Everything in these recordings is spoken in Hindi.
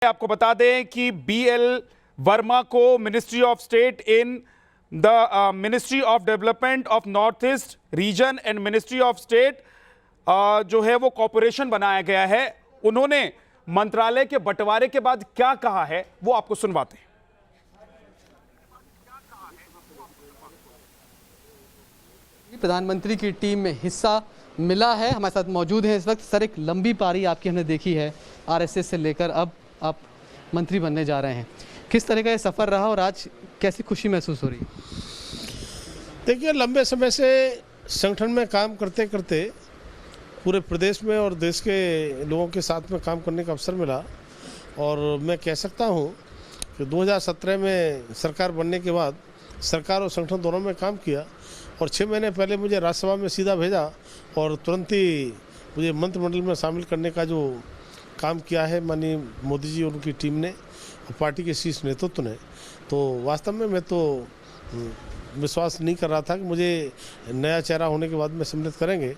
आपको बता दें कि बीएल वर्मा को ministry of state in the ministry of development of north east region and ministry of state जो है वो कॉर्पोरेशन बनाया गया है। उन्होंने मंत्रालय के बंटवारे के बाद क्या कहा है वो आपको सुनवाते हैं। प्रधानमंत्री की टीम में हिस्सा मिला है, हमारे साथ मौजूद है इस वक्त। सर, एक लंबी पारी आपकी हमने देखी है आरएसएस से लेकर अब आप मंत्री बनने जा रहे हैं। किस तरह का ये सफ़र रहा और आज कैसी खुशी महसूस हो रही है? देखिए, लंबे समय से संगठन में काम करते करते पूरे प्रदेश में और देश के लोगों के साथ में काम करने का अवसर मिला और मैं कह सकता हूं कि 2017 में सरकार बनने के बाद सरकार और संगठन दोनों में काम किया और 6 महीने पहले मुझे राज्यसभा में सीधा भेजा और तुरंत ही मुझे मंत्रिमंडल में शामिल करने का जो काम किया है माननीय मोदी जी और उनकी टीम ने और पार्टी के शीर्ष नेतृत्व ने, तो वास्तव में मैं तो विश्वास नहीं कर रहा था कि मुझे नया चेहरा होने के बाद में सम्मिलित करेंगे,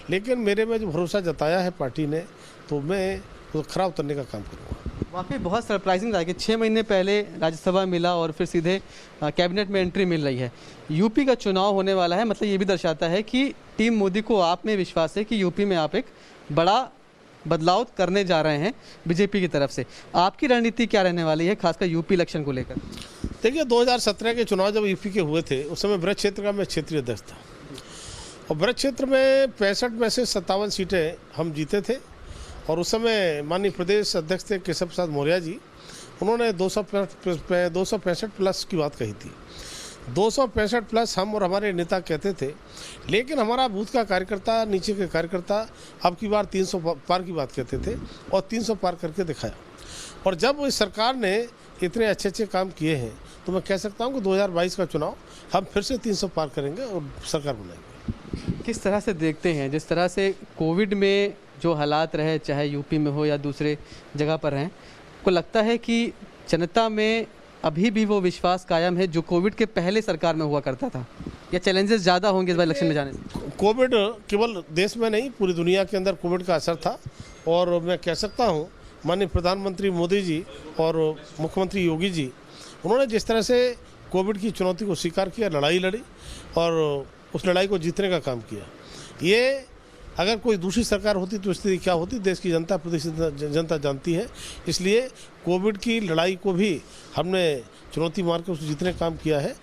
लेकिन मेरे में जो भरोसा जताया है पार्टी ने तो मैं तो खरा उतरने का काम करूँगा। वाकई बहुत सरप्राइजिंग था कि 6 महीने पहले राज्यसभा मिला और फिर सीधे कैबिनेट में एंट्री मिल रही है। यूपी का चुनाव होने वाला है, मतलब ये भी दर्शाता है कि टीम मोदी को आप में विश्वास है कि यूपी में आप एक बड़ा बदलाव करने जा रहे हैं बीजेपी की तरफ से। आपकी रणनीति क्या रहने वाली है खासकर यूपी इलेक्शन को लेकर? देखिए, 2017 के चुनाव जब यूपी के हुए थे उस समय ब्रज क्षेत्र का मैं क्षेत्रीय अध्यक्ष था और ब्रज क्षेत्र में 65 में से 57 सीटें हम जीते थे और उस समय माननीय प्रदेश अध्यक्ष थे केशव प्रसाद मौर्य जी। उन्होंने 265 प्लस की बात कही थी। 265 प्लस हम और हमारे नेता कहते थे, लेकिन हमारा बूथ का कार्यकर्ता, नीचे के कार्यकर्ता अब की बार 300 पार की बात कहते थे और 300 पार करके दिखाया। और जब इस सरकार ने इतने अच्छे अच्छे काम किए हैं तो मैं कह सकता हूं कि 2022 का चुनाव हम फिर से 300 पार करेंगे और सरकार बनाएंगे। किस तरह से देखते हैं, जिस तरह से कोविड में जो हालात रहे, चाहे यूपी में हो या दूसरे जगह पर रहें, को लगता है कि जनता में अभी भी वो विश्वास कायम है जो कोविड के पहले सरकार में हुआ करता था, या चैलेंजेस ज़्यादा होंगे इस बार इलेक्शन में जाने से? कोविड केवल देश में नहीं, पूरी दुनिया के अंदर कोविड का असर था और मैं कह सकता हूं माननीय प्रधानमंत्री मोदी जी और मुख्यमंत्री योगी जी, उन्होंने जिस तरह से कोविड की चुनौती को स्वीकार किया, लड़ाई लड़ी और उस लड़ाई को जीतने का काम किया। ये अगर कोई दूसरी सरकार होती तो स्थिति क्या होती, देश की जनता, प्रदेश की जनता जानती है। इसलिए कोविड की लड़ाई को भी हमने चुनौती मार कर उसे जीतने का काम किया है।